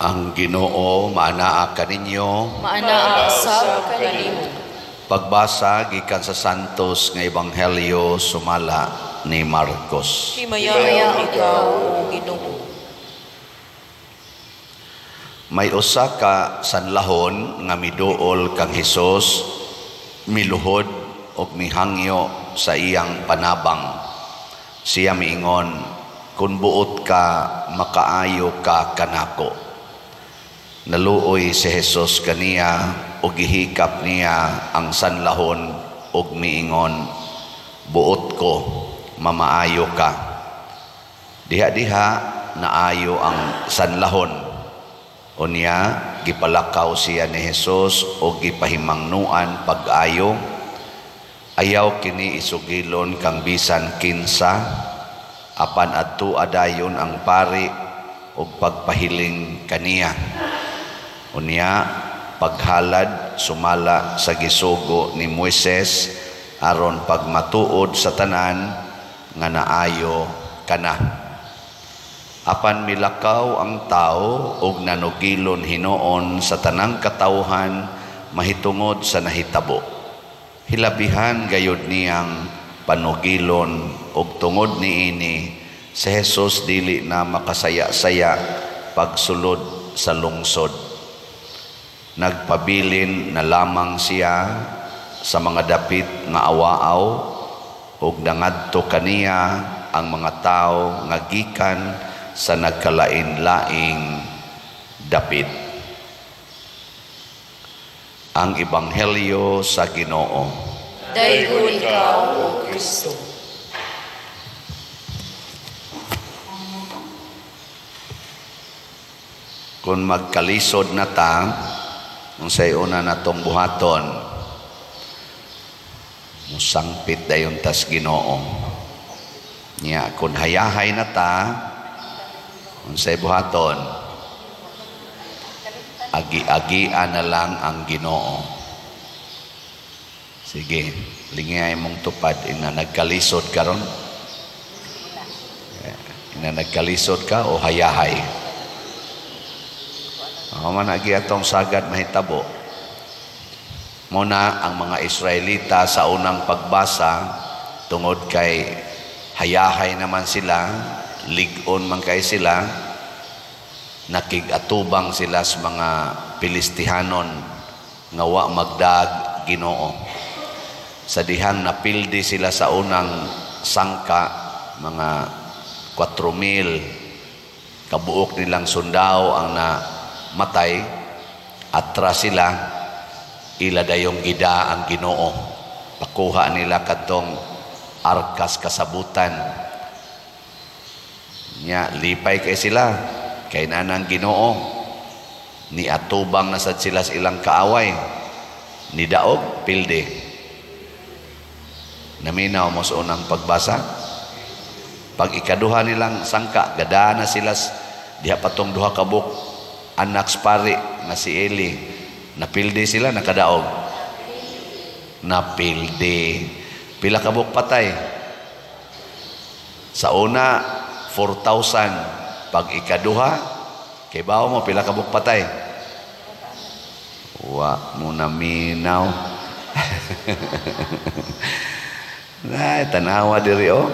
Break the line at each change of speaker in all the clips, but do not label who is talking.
Ang Ginoo maanaa kaninyo.
Maanaa sab kanimo.
Pagbasa gikan sa Santos nga Ebanghelyo sumala ni Marcos.
Himaya ikaw, O Ginoo.
May usa ka sanlahon nga miduol kang Hesus, miluhod og mihangyo sa iyang panabang. Siya miingon, "Kun buot ka, makaayo ka kanako." Naluoy si Hesus kaniya ug gihikap niya ang sanlahon ug miingon, "Buot ko, mamaayo ka." Diha-diha naayo ang sanlahon. Unya gipalakaw siya ni Hesus ug gipahimangnuan pag-ayo. Ayaw kini isugilon kang bisan kinsa, apan adto adayon ang pari ug pagpahiling kaniya. Unya paghalad sumala sa gisugo ni Moises aron pagmatuod sa tanan nga naayo kana. Apan milakaw ang tao ug nanugilon hinuon sa tanang katawhan mahitungod sa nahitabo. Hilabihan gayud niyang panugilon ug tungod niini si Hesus dili na makasaya-saya pagsulod sa lungsod. Nagpabilin na lamang siya sa mga dapit nga awaaw ug nangadto kaniya ang mga tao nga gikan sa nagkalain-laing dapit. Ang Ebanghelyo sa Ginoo.
Daygon ikaw, O Kristo.
Kung magkalisod na ta, unsay una natong buhaton, musangpit dayon tas Ginoo. Nya kung hayahay na ta, unsay buhaton, agi-agian na lang ang Ginoo. Sige, lingay mong tupad. Ina nagkalisod ka ron? Ina nagkalisod ka o hayahay? Man agi atong sagad mahitabo. Muna ang mga Israelita sa unang pagbasa tungod kay hayahay naman sila, ligon man kay sila, nakigatubang sila sa mga Pilistihanon nga wa magdag Ginoo. Sa dihang napildi sila sa unang sangka, mga 4,000 kabuok nilang sundao ang namatay, atras sila, ila dayong gida ang Ginoo. Pakuha nila kadtong arkas kasabutan. Nya lipay kay sila kay nanang Ginoo. Ni atubang na sad sila sa ilang kaaway. Ni daog pilde. Naminaw mo sa unang pagbasa. Pag ikaduha nilang sangka, gada na sila diha patong duha ka buk anak pari nga si Eli. Napilde sila, nakadaog. Napilde. Pila ka buk patay. Sa una 4,000. Pag ikaduha, kay bawo mo pila ka buk patay. Wa mo naminaw. Ay, tanawa diri o.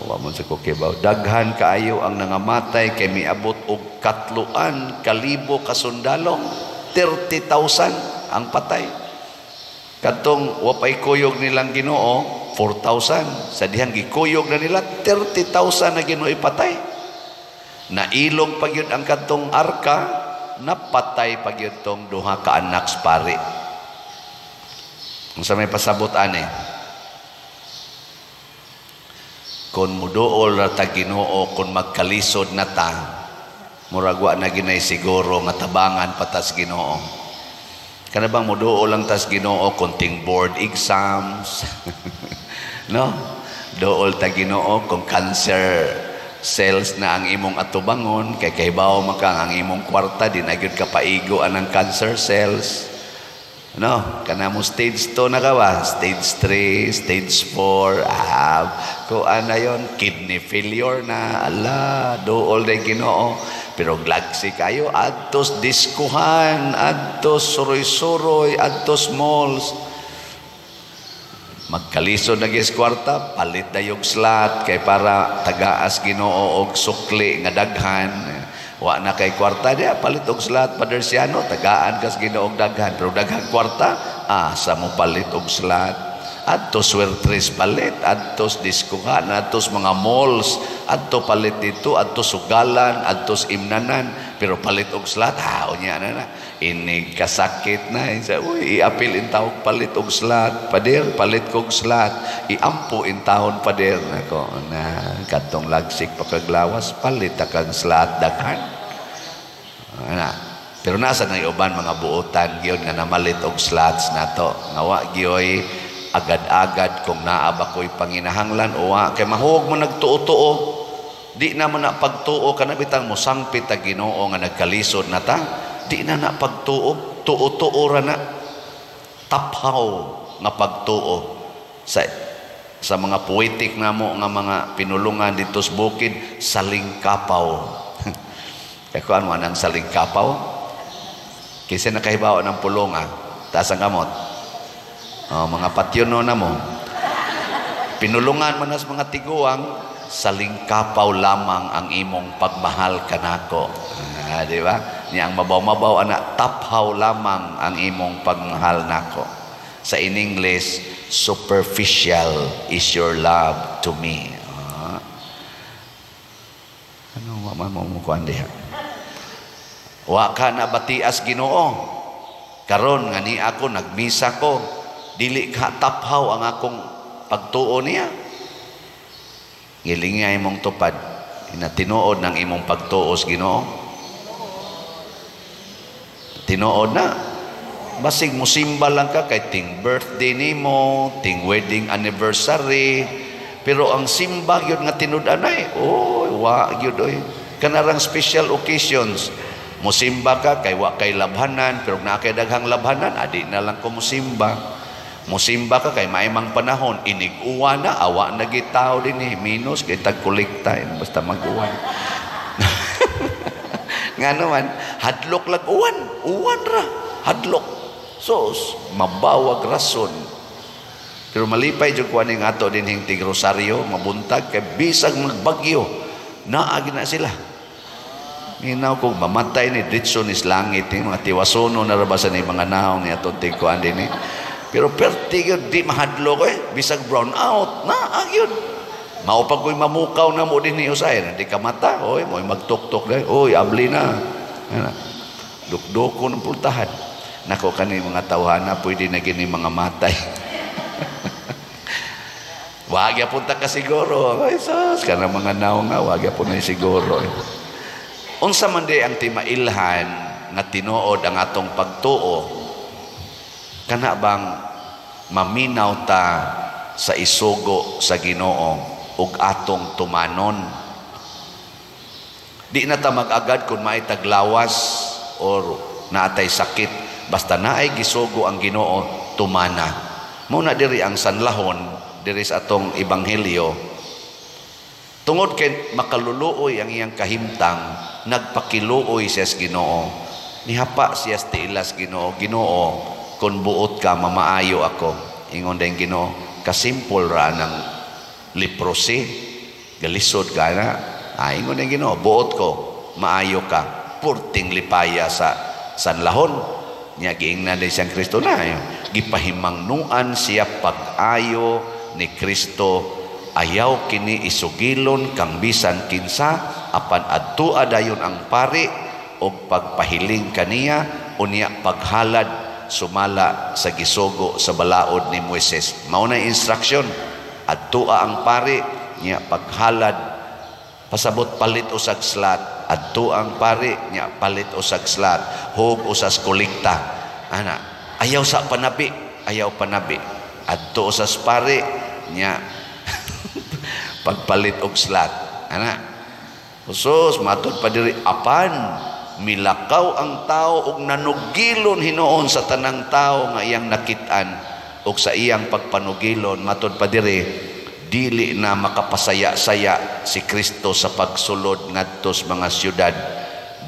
Wa mo sa kukibaw. Daghan kaayo ang nangamatay kay miabot og 3,000 kasundalong. 30,000 ang patay. Kadtong wapay kuyog nilang Ginoo, 4,000. Sa dihang gikuyog na nila, 30,000 na Ginoo ipatay. Nailog pagyud ang kadtong arka, napatay pagyud tong duha ka anak pari. Unsa may pasabot ani? Kung muduol na ta Ginoo, kung magkalisod na ta, muragwa na ginay siguro nga tabangan patas Ginoo. Kana bang muduol lang tas Ginoo kunting board exams? No? Duol ta Ginoo kung cancer cells na ang imong atubangon, kay kaybaw maka ang imong kwarta di na gyud ka paigo anang cancer cells. No, kana mo stage 2 na ka ba? Stage 3, stage 4, kung ano yun, kidney failure na, ala, dool na Ginoo. Pero glagsi kayo, adtos diskuhan, adtos suroy-suroy, adtos malls. Magkalisod na gis kwarta, palit na yung slot kay para tagaas Ginoo og sukli nga daghan. Wa na kay kwarta dia, palit og slot padersiano, tagaan kas Ginoo og daghan. Pero daghan kwarta, sa mo palit og slot. Adtos wertres palit, adtos diskuhan, adtos mga malls, adto palit dito, adtos sugalan, adtos imnanan, pero palit og slot, unya na. Ini kasakit na, uy, iapil in taon palit og slot, pader, palit kog slot, iampo in taon pader, nako, na, katong lagsik pakaglawas, palit akang slot, daghan. Pero nasa na iuban mga buotan, giyon nga namalit og slots nato, nawa giyoy, agad-agad kung naaba ko'y panginahanglan o kay mahog mo nagtuo-tuo, di na mo na pagtuo ka na bitang mo sangpit na Ginoo nga nagkalisod na ta, di na na pagtuo, tuo-tuo ra na, taphaw nga pagtuo sa mga poetic na mo nga mga pinulungan dito sa bukid, salingkapaw. Kaya kung ano ang salingkapaw, kasi nakahibaw ng pulong taas ang kamot. Mga patyono na mo, pinulungan man as mga tiguang, salingkapaw lamang ang imong pagmahal kanako. Di ba? Niyang mabaw-mabaw anak, taphaw lamang ang imong pagmahal nako. Sa in English, superficial is your love to me. Ano mamamumukuan diha? Wa ka na batias Ginoo. Karon nga ni ako nagmisa ko, dili ka taphaw ang akong pagtuo niya. Gilingay mong tupad, inatinuod ng imong pagtuo sa Ginoo. Tinuod na. Basig mo simba lang ka kay ting birthday nimo, ting wedding anniversary. Pero ang simba yun nga tinud-an ay, wa yun oy. Kanarang special occasions. Musimba ka kay wa kay labhanan, pero na kay daghang labhanan, adi na lang ko musimba. Musimba ka kay maimang panahon, inig-uwa na, awa na gitaw din minus, kay tagkolekta, basta mag-uwan. Nga naman, hadlok lang uwan ra, hadlok. Sos, mabawag rason. Pero malipay dyan kuha ning ato din hing tig Rosario, mabuntag, kay bisag magbagyo, naagi na sila. Minaw kung mamatay ni Ditson is langit, mga tiwasono na rabasan ni mga naong ni atong tig kuha din Pero perti yun, di mahadlo ko bisag brown out, yun. Maupag ko'y mamukaw na mo din ni Usay, di ka mata, mo'y magtok-tok na, abli na. Dukdoko ng pultahan. Nako kani mga tawhana, pwede na gini mga matay. Wag ya punta ka siguro. Ay, sus, ka na mga naong nga, wag ya po na siguro. Unsa man di ang timailhan nga tinuod ang atong pagtuo, kana bang maminaw ta sa isugo sa Ginoo ug atong tumanon? Di na ta mag-agad kung may taglawas or naatay sakit, basta naay gisugo ang Ginoo, tumana. Muna diri ang sanlahon diri sa atong ebanghelyo, tungod kay makaluluoy ang iyang kahimtang, nagpakiluoy siya sa Ginoo, nihapa siya sa tiilas Ginoo, Ginoo, kung buot ka, mamaayo ako. Ingon din Ginoo, kasimpol ra ng leprosy, galisod ka na. Ingon din Ginoo, buot ko, maayo ka, purting lipaya sa sanlahon. Niya giingnan din siyang Kristo na. Gipahimangnuan siya pag-ayo ni Kristo, ayaw kini isugilon kang bisan kinsa, apan adtua dayon ang pari, o pagpahiling kaniya, unya paghalad, sumala sa gisugo sa balaod ni Moises. Mauna instruction, adtua ang pari, niya paghalad, pasabot palit usag slat, adtua ang pari, niya palit usag slat, hug usas kolekta. Ayaw sa panabi, adto usas pari, niya pagpalit og slat. Usos matud pa diri, apan milakaw ang tao og nanugilon hinuon sa tanang tao nga iyang nakitaan, og sa iyang pagpanugilon matud pa diri, dili na makapasaya-saya si Kristo sa pagsulod ngadto sa mga syudad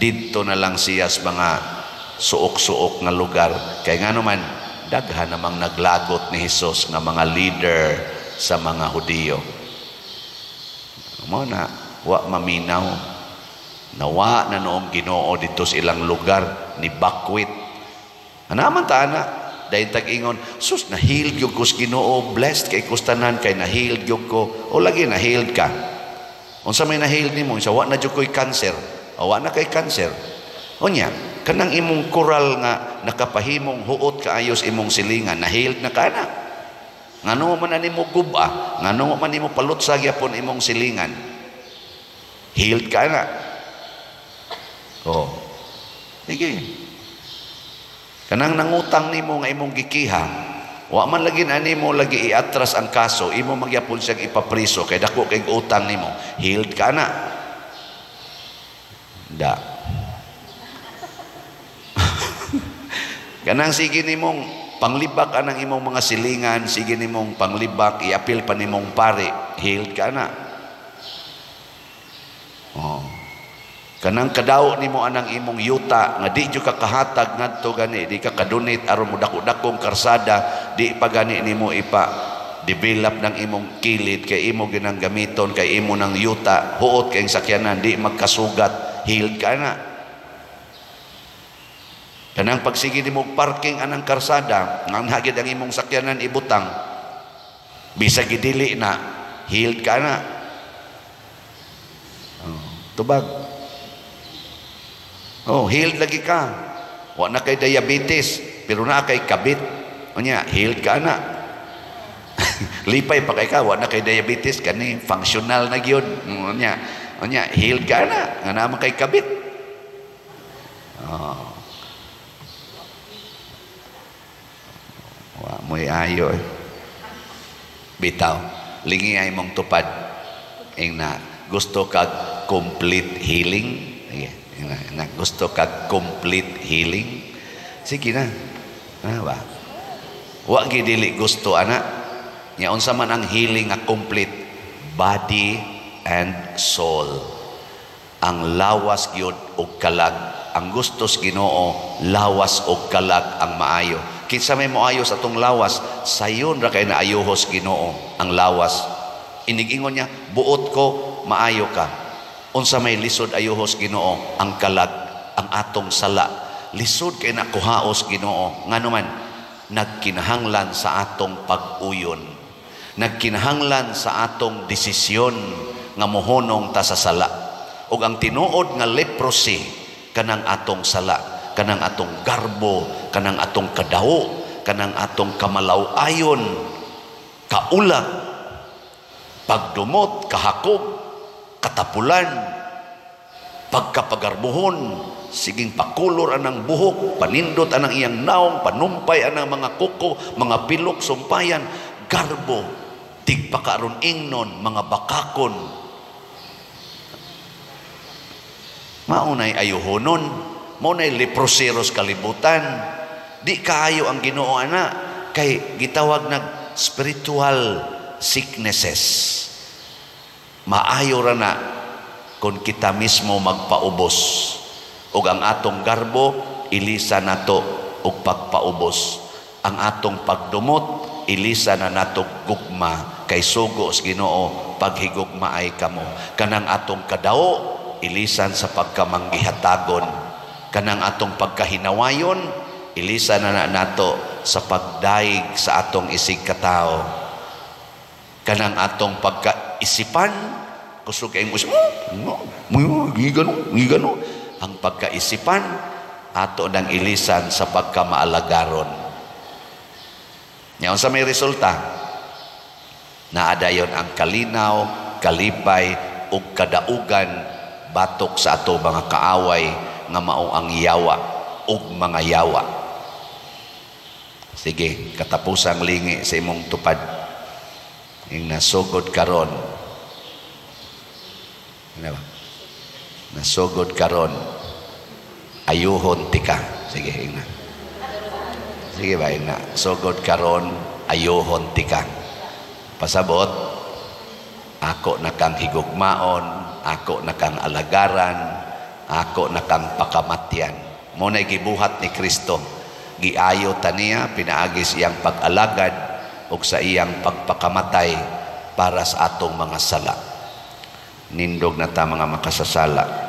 dito na lang siya sa mga suok-suok nga lugar. Kaya nga naman, daghan namang naglagot ni Jesus nga mga leader sa mga Hudiyo. Mo na, wa maminaw. Nawa na noong Ginoo dito sa ilang lugar ni Bakwit. Anaman ta na, dahil tag-ingon, sus, na-healed yung kus Ginoo, blessed kay kustanan, kay na-healed yung ko. O lagi, na-healed ka. Unsa may na-healed ni mo, sa wa na dyan ko'y cancer. O wa na kay cancer. O niya, kanang imong koral nga nakapahimong huot kaayos imong silingan, na-healed na ka na. Ngano man na nimo guba, ngano man nimo palutsag yapon imong silingan. Healed ka na. Oh. Sige. Kanang nangutang nimo nga imong gikiha, wa man lagi ani mo lagi iatras ang kaso, imo magyapon siya ipapriso kay dako kay utang nimo. Healed ka na. Da. Kanang sige nimong panglibak anang imong mga silingan, sige nimong panglibak, iapil pa nimong pare, healed ka na. Oh. Kanang kadaw nimo anang imong yuta nga di jud ka kahatag ngadto gani, di ka kadonate aron mo dako-dakong karsada, di pa gani nimo ipa develop ng imong kilid kay imo ginang gamiton kay imo nang yuta, huot kay sakyanan di magkasugat, healed ka na. Kanang pagsigi nimo parking anang karsada, nang hagid ang imong sakyanan ibutang, bisag gidili na, healed ka na. Oh, tubag. Oh, healed lagi ka. Wa na kay diabetes, pero na kay kabit. O niya, healed ka na. Lipay pa kay ka, wa na kay diabetes, kani functional na gyud. O niya, healed ka na. Nga naman kay kabit. Oh. Wa mo'y ayo. Bitaw, lingi ay mong tupad. Ing na, gusto kag complete healing. Na gusto kag complete healing, sige na. Ba? Wa gidili gusto ana. Nya unsa man ang healing nga complete? Body and soul. Ang lawas gyud og kalag. Ang gustos Ginoo, lawas og kalag ang maayo. Kinsa may moayo sa atong lawas, sayon ra kay naayuhos Ginoo ang lawas. Inig-ingon niya, buot ko, maayo ka. Unsa may lisod ayuhos Ginoo, ang kalag, ang atong sala. Lisod kay nakuhaos Ginoo. Ngano man, nagkinahanglan sa atong pag-uyon. Nagkinahanglan sa atong desisyon nga mohonong ta sa sala. Ug ang tinuod nga leprosy, kanang atong sala, kanang atong garbo, kanang atong kadaho, kanang atong kamalaw-ayon, kaulag, pagdumot, kahakog, katapulan, pagkapagarbuhon, siging pakulor anang buhok, panindot anang iyang naong, panumpay anang mga kuko, mga pilok, sumpayan, garbo, tigpakaron ingnon, mga bakakon. Maunay ayuhonon, maunay leproseros kalibutan, di kaayo ang Ginoo ana, kay gitawag nag spiritual sicknesses. Maayo ra na kung kita mismo magpaubos ug ang atong garbo ilisa nato og pagpaubos, ang atong pagdumot ilisa na nato gugma kay sugo sa Ginoo paghigugmaay kamo. Kanang atong kadao ilisan sa pagkamanggihatagon, kanang atong pagkahinawayon ilisan na nato sa pagdaig sa atong isig katao, kanang atong pagkaisipan kusog kay mo gigano ang pagkaisipan ato nang ilisan sa pagkamaalagaron. Nya unsa may resulta? Naadayon ang kalinaw, kalipay ug kadaugan batok sa ato mga kaaway nga mao ang yawa ug mga yawa. Sige, katapusang lingi sa imong tupad. Ing nasugod karon. Nasugod karon. Ayuhon tika. Sige, ing na. Sige ba, ing na. Sugod karon, ayuhon tika. Pasabot, ako na kang higugmaon, ako na kang alagaran, ako na kang pakamatyan. Muna'y gibuhat ni Kristo. Giayo taniya, pinaagis iyang pag-alagad o sa iyang pagpakamatay para sa atong mga sala. Nindog na ta mga makasasala.